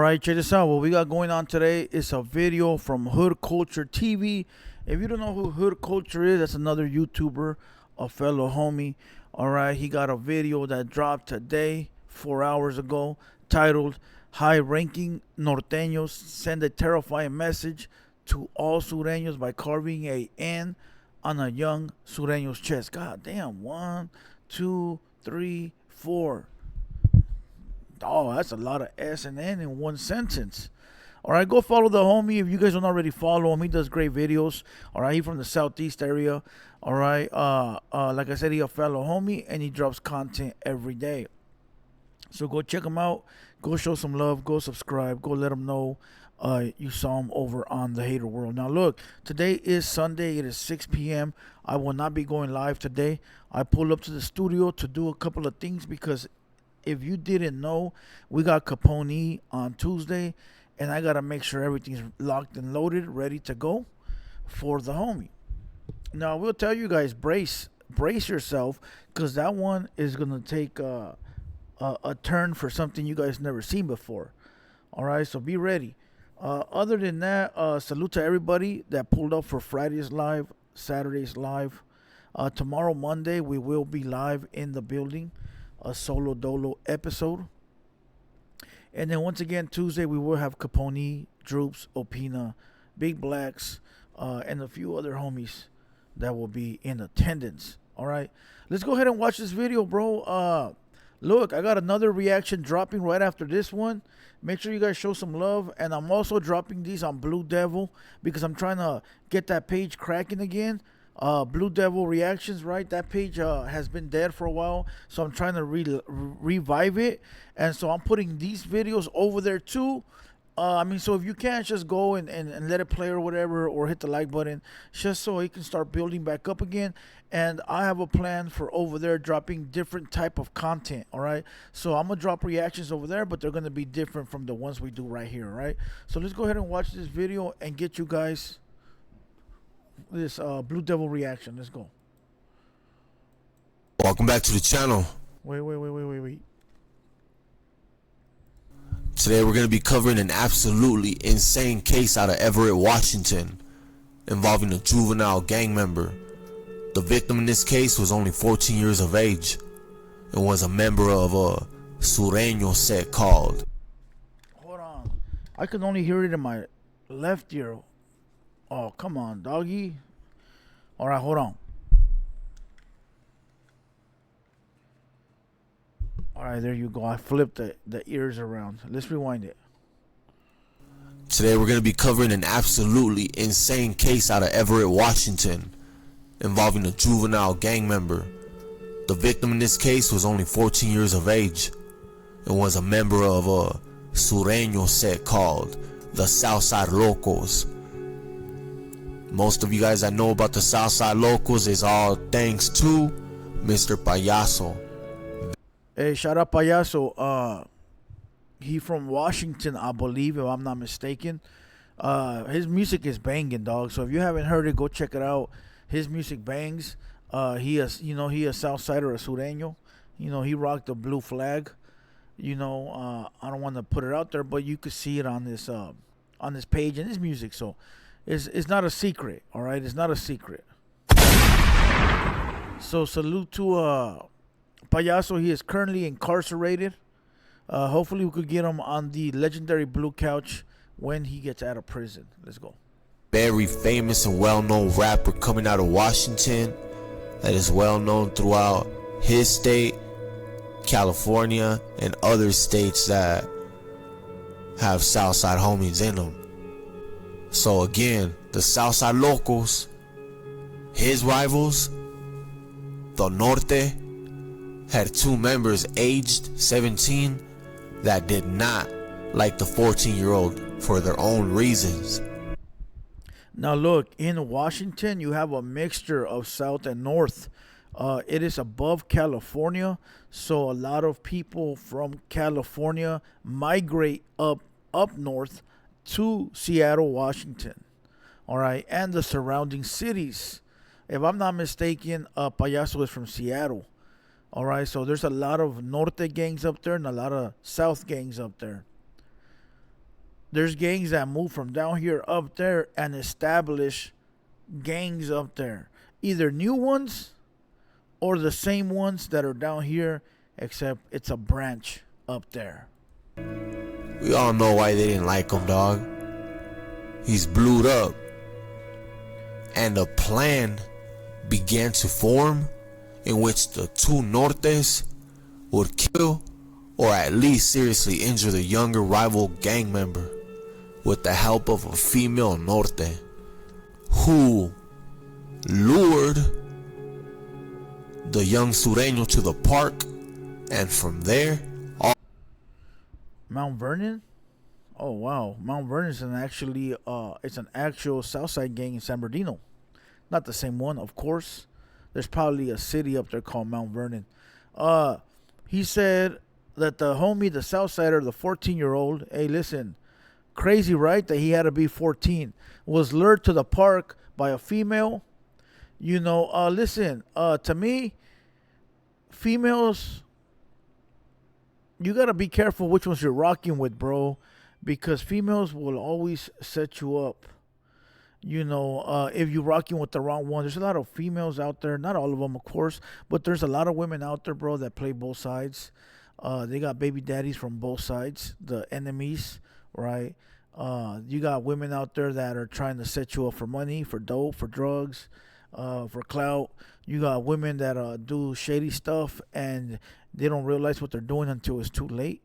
right, check this out. What we got going on today is a video from Hood Culture TV. If you don't know who Hood Culture is, that's another YouTuber, a fellow homie. All right, he got a video that dropped today, 4 hours ago, titled "High-Ranking Norteños Send a Terrifying Message to All Sureños by Carving a N on a Young Sureño's Chest." God damn, one, two, three, four. Oh, that's a lot of S and N in one sentence. All right, go follow the homie if you guys don't already follow him. He does great videos. All right, he's from the southeast area. All right, like I said, he a fellow homie and he drops content every day. So go check him out. Go show some love. Go subscribe. Go let him know you saw him over on the Hater World. Now look, today is Sunday. It is 6 p.m. I will not be going live today. I pulled up to the studio to do a couple of things because if you didn't know, we got Capone on Tuesday, and I gotta make sure everything's locked and loaded, ready to go for the homie. Now we'll tell you guys, brace yourself, cause that one is gonna take a turn for something you guys never seen before. All right, so be ready. Other than that, salute to everybody that pulled up for Friday's live, Saturday's live. Tomorrow, Monday, we will be live in the building. A solo dolo episode, and then once again Tuesday we will have Capone, Droops, Opina, Big Blacks, and a few other homies that will be in attendance. All right, let's go ahead and watch this video, bro. Look, I got another reaction dropping right after this one. Make sure you guys show some love, and I'm also dropping these on Blue Devil because I'm trying to get that page cracking again. Blue Devil Reactions, right? That page has been dead for a while, so I'm trying to revive it, and so I'm putting these videos over there too. So if you can, just go and let it play or whatever, or hit the like button, just so it can start building back up again. And I have a plan for over there dropping different type of content, all right? So I'm gonna drop reactions over there, but they're gonna be different from the ones we do right here, all right? So let's go ahead and watch this video and get you guys this Blue Devil reaction. Let's go. Welcome back to the channel. Wait. Today we're going to be covering an absolutely insane case out of Everett, Washington, involving a juvenile gang member. The victim in this case was only 14 years of age and was a member of a Sureno set called. Hold on. I can only hear it in my left ear. Oh, come on, doggy. All right, hold on. All right, there you go. I flipped the ears around. Let's rewind it. Today we're going to be covering an absolutely insane case out of Everett, Washington, involving a juvenile gang member. The victim in this case was only 14 years of age and was a member of a Sureno set called the Southside Locals. Most of you guys that know about the Southside Locals is all thanks to Mr. Payaso. Hey, shout out Payaso. He from Washington, I believe, if I'm not mistaken. His music is banging, dog. So if you haven't heard it, go check it out. His music bangs. He a Southsider, a Sureno. He rocked the blue flag. I don't want to put it out there, but you could see it on this page and his music. So it's not a secret, all right? It's not a secret. So salute to Payaso. He is currently incarcerated. Hopefully we could get him on the legendary blue couch when he gets out of prison. Let's go. Very famous and well-known rapper coming out of Washington that is well-known throughout his state, California, and other states that have Southside homies in them. So again, the Southside Locals, his rivals, the Norte, had two members aged 17 that did not like the 14-year-old for their own reasons. Now look, in Washington, you have a mixture of South and North. It is above California, so a lot of people from California migrate up north to Seattle, Washington, all right, and the surrounding cities. If I'm not mistaken, Payaso is from Seattle, all right, so there's a lot of Norte gangs up there and a lot of South gangs up there. There's gangs that move from down here up there and establish gangs up there. Either new ones or the same ones that are down here, except it's a branch up there. We all know why they didn't like him, dog. He's blued up. And a plan began to form in which the two Nortes would kill or at least seriously injure the younger rival gang member with the help of a female Norte who lured the young Sureno to the park, and from there Mount Vernon? Oh wow, Mount Vernon is it's an actual Southside gang in San Bernardino. Not the same one, of course. There's probably a city up there called Mount Vernon. He said that the homie, the Southsider, the 14-year-old, hey, listen, crazy, right? That he had to be 14, was lured to the park by a female. Listen, to me, females, you gotta be careful which ones you're rocking with, bro, because females will always set you up. If you're rocking with the wrong one, there's a lot of females out there, not all of them, of course, but there's a lot of women out there, bro, that play both sides. They got baby daddies from both sides, the enemies, right? You got women out there that are trying to set you up for money, for dope, for drugs, for clout. You got women that do shady stuff and they don't realize what they're doing until it's too late.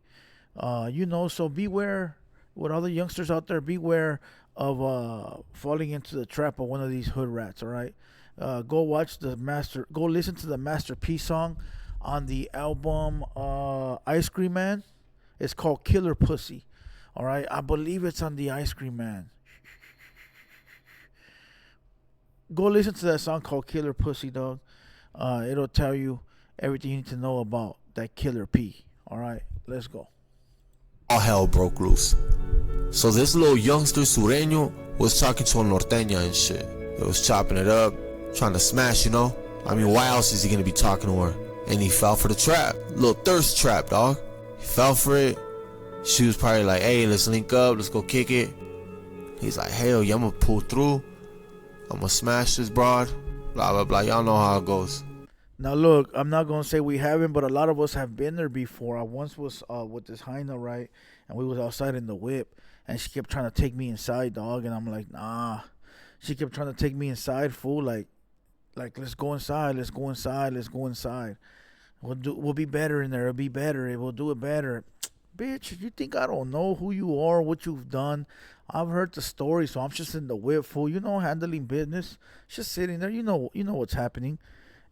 So beware with all the youngsters out there. Beware of falling into the trap of one of these hood rats. All right, go listen to the Master P song on the album Ice Cream Man. It's called Killer Pussy. All right, I believe it's on the Ice Cream Man. Go listen to that song called Killer Pussy, dog. It'll tell you everything you need to know about that Killer P. All right, let's go. all hell broke loose. So this little youngster Sureno was talking to a Norteña and shit. It was chopping it up, trying to smash, I mean, why else is he gonna be talking to her? And he fell for the trap. Little thirst trap, dog. He fell for it. She was probably like, hey, let's link up, let's go kick it. He's like, hell yeah, I'm gonna pull through. I'm gonna smash this broad. Blah, blah, blah. Y'all know how it goes. Now look, I'm not gonna say we haven't, but a lot of us have been there before. I once was with this hyena, right? And we was outside in the whip, and she kept trying to take me inside, dog. And I'm like, nah. She kept trying to take me inside, fool. Like let's go inside, let's go inside, let's go inside. We'll be better in there. It'll be better. We'll do it better. Bitch, you think I don't know who you are, what you've done? I've heard the story, so I'm just in the whip, fool. Handling business. Just sitting there. You know what's happening.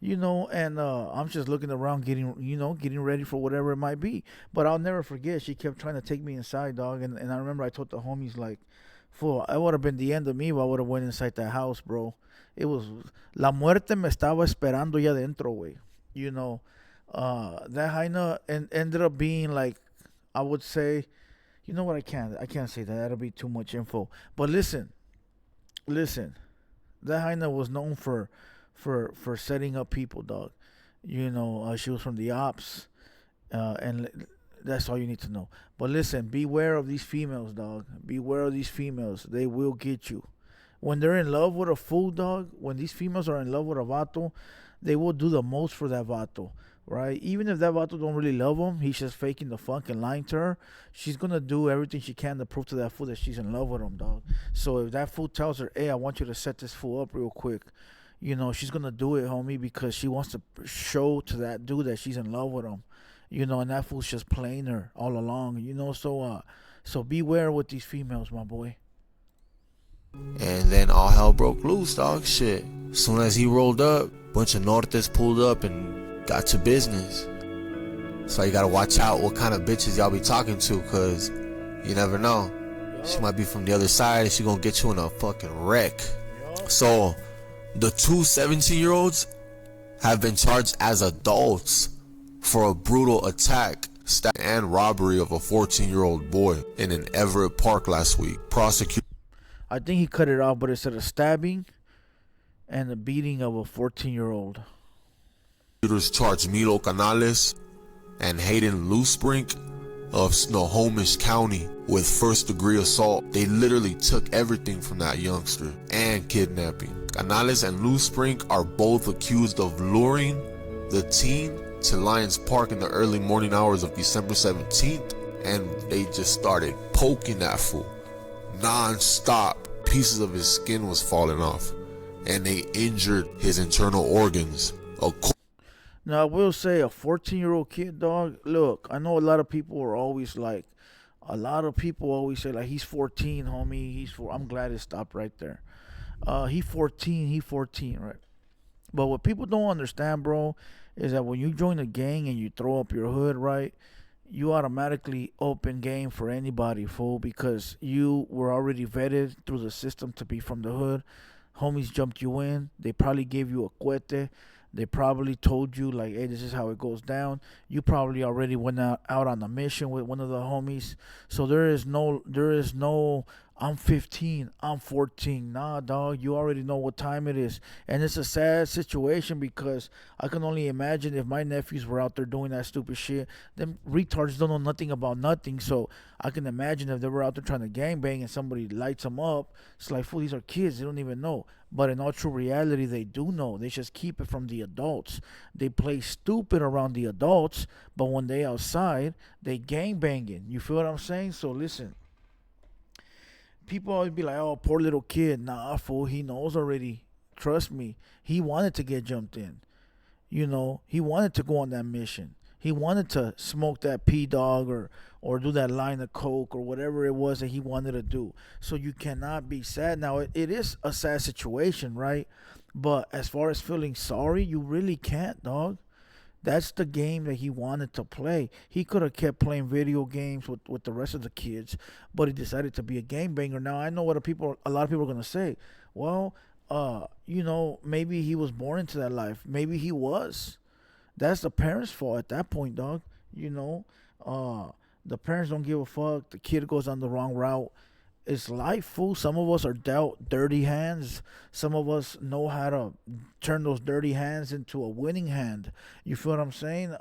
And I'm just looking around, getting ready for whatever it might be. But I'll never forget, she kept trying to take me inside, dog. And I remember I told the homies, like, fool, it would have been the end of me if I would have went inside that house, bro. It was, la muerte me estaba esperando ya dentro, güey. That hyena ended up being like, I would say, you know what, I can't say that. That'll be too much info. But listen, that hyena was known for setting up people, dog. She was from the ops, and that's all you need to know. But listen, beware of these females, dog. Beware of these females. They will get you. When they're in love with a fool, dog, when these females are in love with a vato, they will do the most for that vato, right? Even if that vato don't really love him, he's just faking the funk and lying to her, she's going to do everything she can to prove to that fool that she's in love with him, dog. So if that fool tells her, hey, I want you to set this fool up real quick, she's going to do it, homie, because she wants to show to that dude that she's in love with him, and that fool's just playing her all along, so beware with these females, my boy. And then all hell broke loose, dog. Shit. As soon as he rolled up, bunch of Nortes pulled up and got to business. So you gotta watch out what kind of bitches y'all be talking to, cause you never know. She might be from the other side and she gonna get you in a fucking wreck. So the two 17-year-olds have been charged as adults for a brutal attack and robbery of a 14-year-old boy in an Everett Park last week. I think he cut it off, but it said a stabbing and the beating of a 14-year-old. Prosecutors charged Milo Canales and Hayden Loosebrink of Snohomish County with first-degree assault. They literally took everything from that youngster and kidnapping. Canales and Lou Spring are both accused of luring the teen to Lions Park in the early morning hours of December 17th, and they just started poking that fool non-stop. Pieces of his skin was falling off, and they injured his internal organs. Now, I will say a 14-year-old kid, dog. Look, I know a lot of people are always like, a lot of people always say like, he's 14, homie. He's four. I'm glad it stopped right there. He 14. He 14, right? But what people don't understand, bro, is that when you join a gang and you throw up your hood, right, you automatically open game for anybody, fool, because you were already vetted through the system to be from the hood. Homies jumped you in. They probably gave you a cuete. They probably told you like, hey, this is how it goes down. You probably already went out on a mission with one of the homies. So there is no I'm 15, I'm 14. Nah, dog, you already know what time it is. And it's a sad situation because I can only imagine if my nephews were out there doing that stupid shit. Them retards don't know nothing about nothing. So I can imagine if they were out there trying to gangbang and somebody lights them up. It's like, fool, these are kids. They don't even know. But in all true reality, they do know. They just keep it from the adults. They play stupid around the adults, but when they outside, they gangbanging. You feel what I'm saying? So listen. People always be like, oh, poor little kid. Nah, fool, he knows already. Trust me. He wanted to get jumped in. You know, he wanted to go on that mission. He wanted to smoke that P-Dog or do that line of coke or whatever it was that he wanted to do. So you cannot be sad. Now, it is a sad situation, right? But as far as feeling sorry, you really can't, dog. That's the game that he wanted to play. He could have kept playing video games with the rest of the kids, but he decided to be a gangbanger. Now I know what a lot of people are gonna say. Well, maybe he was born into that life. Maybe he was. That's the parents' fault at that point, dog. The parents don't give a fuck. The kid goes on the wrong route. It's life, fool. Some of us are dealt dirty hands. Some of us know how to turn those dirty hands into a winning hand. You feel what I'm saying?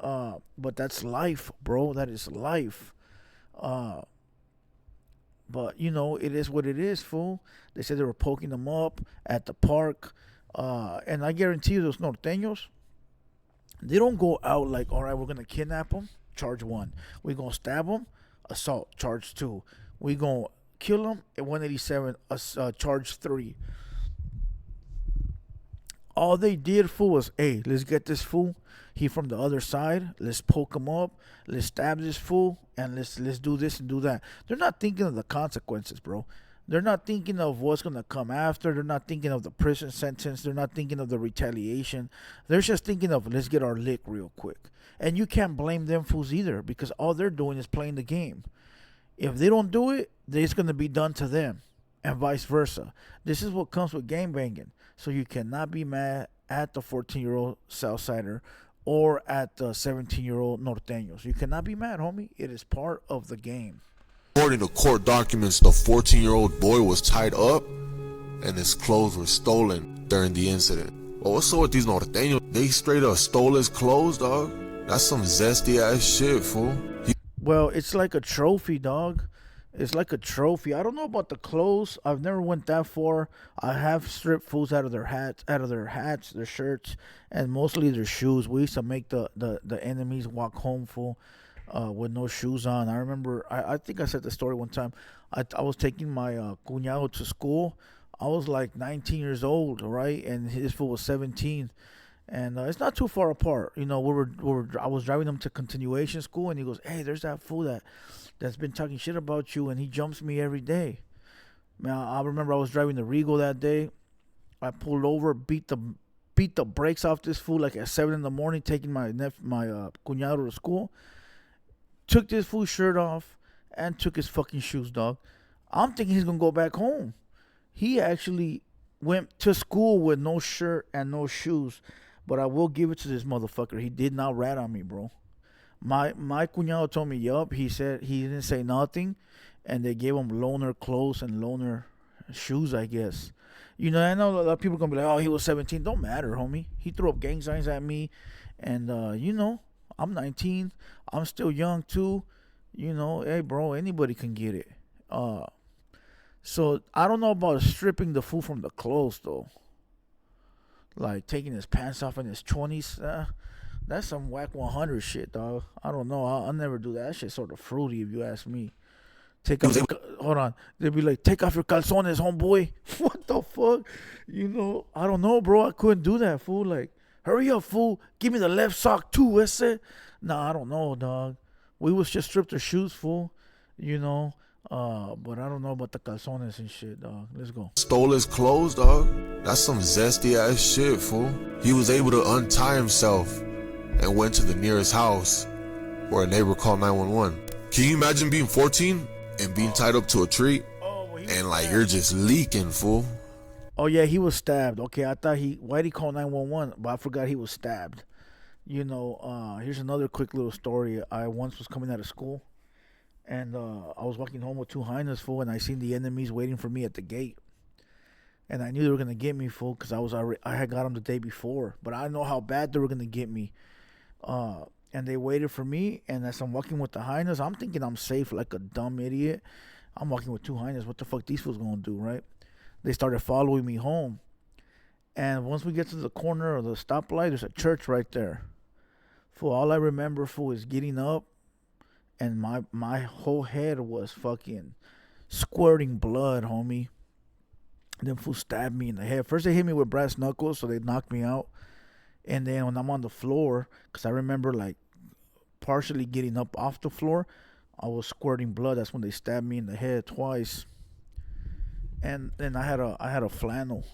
But that's life, bro. That is life. But it is what it is, fool. They said they were poking them up at the park. And I guarantee you those Norteños, they don't go out like, all right, we're going to kidnap them, charge 1. We're going to stab them, assault, charge 2. We're going to kill him at 187, charge 3. All they did, fool, was, hey, let's get this fool. He from the other side. Let's poke him up. Let's stab this fool, and let's do this and do that. They're not thinking of the consequences, bro. They're not thinking of what's gonna come after. They're not thinking of the prison sentence. They're not thinking of the retaliation. They're just thinking of, let's get our lick real quick. And you can't blame them fools either, because all they're doing is playing the game. If they don't do it, it's going to be done to them, and vice versa. This is what comes with gangbanging. So you cannot be mad at the 14-year-old Southsider or at the 17-year-old Norteños. You cannot be mad, homie. It is part of the game. According to court documents, the 14-year-old boy was tied up and his clothes were stolen during the incident. Well, what's up with these Norteños? They straight up stole his clothes, dog. That's some zesty ass shit, fool. Well, it's like a trophy, dog. It's like a trophy. I don't know about the clothes. I've never went that far. I have stripped fools out of their hats, their shirts, and mostly their shoes. We used to make the enemies walk home full with no shoes on. I remember, I think I said the story one time. I was taking my cuñado to school. I was like 19 years old, right? And his fool was 17. And it's not too far apart. I was driving him to continuation school, and he goes, hey, there's that fool that's been talking shit about you, and he jumps me every day. Man, I remember I was driving the Regal that day. I pulled over, beat the brakes off this fool like at 7 in the morning, taking my cuñado to school. Took this fool's shirt off and took his fucking shoes, dog. I'm thinking he's going to go back home. He actually went to school with no shirt and no shoes. But I will give it to this motherfucker. He did not rat on me, bro. My cuñado told me, yup. He said he didn't say nothing. And they gave him loaner clothes and loaner shoes, I guess. I know a lot of people are going to be like, oh, he was 17. Don't matter, homie. He threw up gang signs at me. And, I'm 19. I'm still young, too. Hey, bro, anybody can get it. So I don't know about stripping the fool from the clothes though. Like taking his pants off in his 20s. That's some whack 100 shit, dog. I don't know. I'll never do that. That shit's sort of fruity if you ask me. Take off. Hold on. They'd be like, take off your calzones, homeboy. What the fuck? I don't know, bro. I couldn't do that, fool. Like, hurry up, fool. Give me the left sock too, ese. Nah, I don't know, dog. We was just stripped their shoes, fool. But I don't know about the calzones and shit, dog. Let's go. Stole his clothes, dog. That's some zesty ass shit, fool. He was able to untie himself and went to the nearest house where a neighbor called 911. Can you imagine being 14 and being tied up to a tree and like you're just leaking, fool? Oh yeah, he was stabbed. Okay, I thought why'd he call 911? But I forgot he was stabbed. Here's another quick little story. I once was coming out of school, and I was walking home with two hyenas, fool, and I seen the enemies waiting for me at the gate. And I knew they were gonna get me, fool, because I had got them the day before, but I didn't know how bad they were gonna get me. And they waited for me, and as I'm walking with the hyenas, I'm thinking I'm safe like a dumb idiot. I'm walking with two hyenas. What the fuck these fools gonna do, right? They started following me home. And once we get to the corner of the stoplight, there's a church right there. Fool, all I remember, fool, is getting up, and my whole head was fucking squirting blood, homie. And then fool stabbed me in the head. First they hit me with brass knuckles, so they knocked me out. And then when I'm on the floor, because I remember like partially getting up off the floor, I was squirting blood. That's when they stabbed me in the head twice. And then I had a flannel,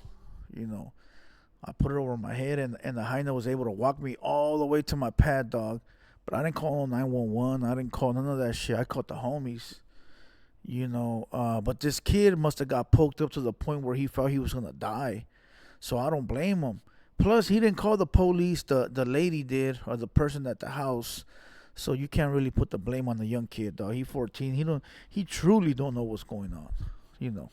I put it over my head, and the hyena was able to walk me all the way to my pad, dog. But I didn't call 911. I didn't call none of that shit. I called the homies, But this kid must have got poked up to the point where he felt he was gonna die. So I don't blame him. Plus, he didn't call the police. The lady did, or the person at the house. So you can't really put the blame on the young kid, dog. He's 14. He truly don't know what's going on,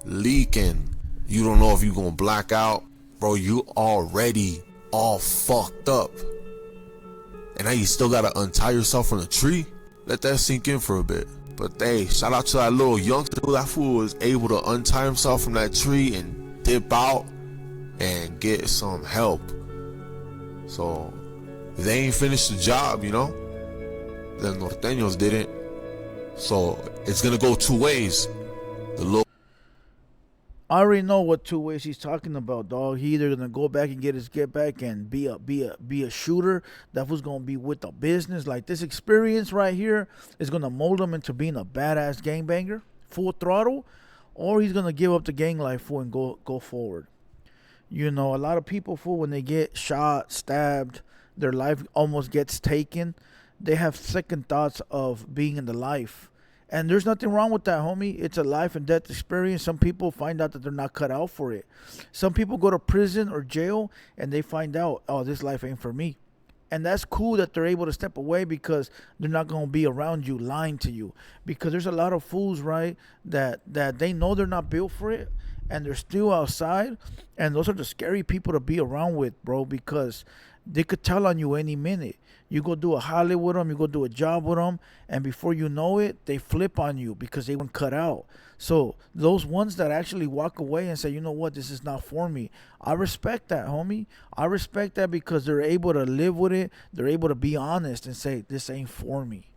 Leaking. You don't know if you're gonna black out. Bro, you already all fucked up. And now you still gotta untie yourself from the tree? Let that sink in for a bit. But hey, shout out to that little youngster. That fool was able to untie himself from that tree and dip out and get some help. So they ain't finished the job, The Nortenos didn't. So it's gonna go two ways. I already know what two ways he's talking about, dog. He either gonna go back and get his get back and be a shooter that was gonna be with the business. Like this experience right here is gonna mold him into being a badass gangbanger, full throttle, or he's gonna give up the gang life, fool, and go forward. A lot of people, fool, when they get shot, stabbed, their life almost gets taken, they have second thoughts of being in the life. And there's nothing wrong with that, homie. It's a life and death experience. Some people find out that they're not cut out for it. Some people go to prison or jail and they find out, oh, this life ain't for me. And that's cool that they're able to step away because they're not going to be around you lying to you. Because there's a lot of fools, right, that they know they're not built for it and they're still outside. And those are the scary people to be around with, bro, because they could tell on you any minute. You go do a holly with them, you go do a job with them, and before you know it, they flip on you because they weren't cut out. So those ones that actually walk away and say, you know what, this is not for me, I respect that, homie. I respect that because they're able to live with it. They're able to be honest and say, this ain't for me.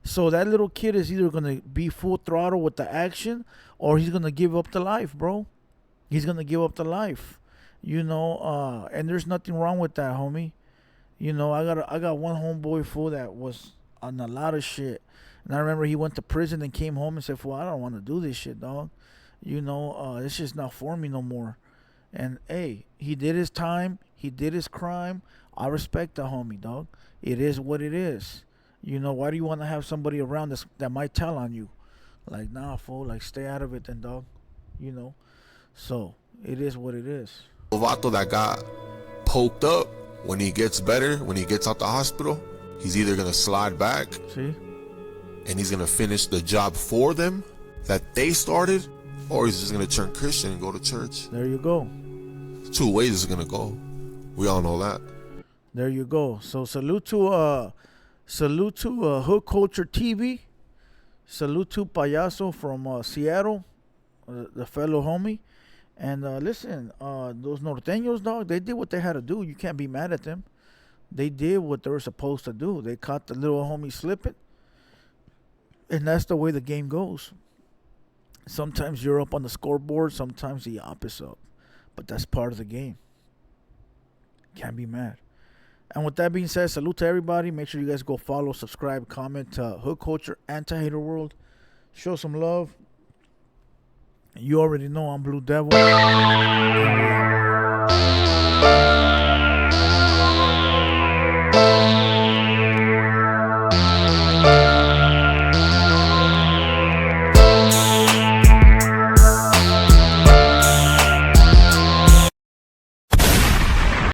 So that little kid is either going to be full throttle with the action or he's going to give up the life, bro. He's going to give up the life, and there's nothing wrong with that, homie. I got one homeboy, fool, that was on a lot of shit. And I remember he went to prison and came home and said, fool, I don't want to do this shit, dog. It's just not for me no more. And, hey, he did his time. He did his crime. I respect the homie, dog. It is what it is. Why do you want to have somebody around that might tell on you? Like, nah, fool, like, stay out of it then, dog. So, it is what it is. Vato that got poked up, when he gets better, when he gets out the hospital, he's either going to slide back. See? And he's going to finish the job for them that they started, or he's just going to turn Christian and go to church. There you go. Two ways it's going to go. We all know that. There you go. So salute to Hood Culture TV. Salute to Payaso from Seattle, the fellow homie. And listen, those Norteños, dog, they did what they had to do. You can't be mad at them. They did what they were supposed to do. They caught the little homie slipping, and that's the way the game goes. Sometimes you're up on the scoreboard, sometimes the opposite, but that's part of the game. Can't be mad. And with that being said, salute to everybody. Make sure you guys go follow, subscribe, comment to Hood Culture, Anti-Hater World. Show some love. You already know I'm Blue Devil.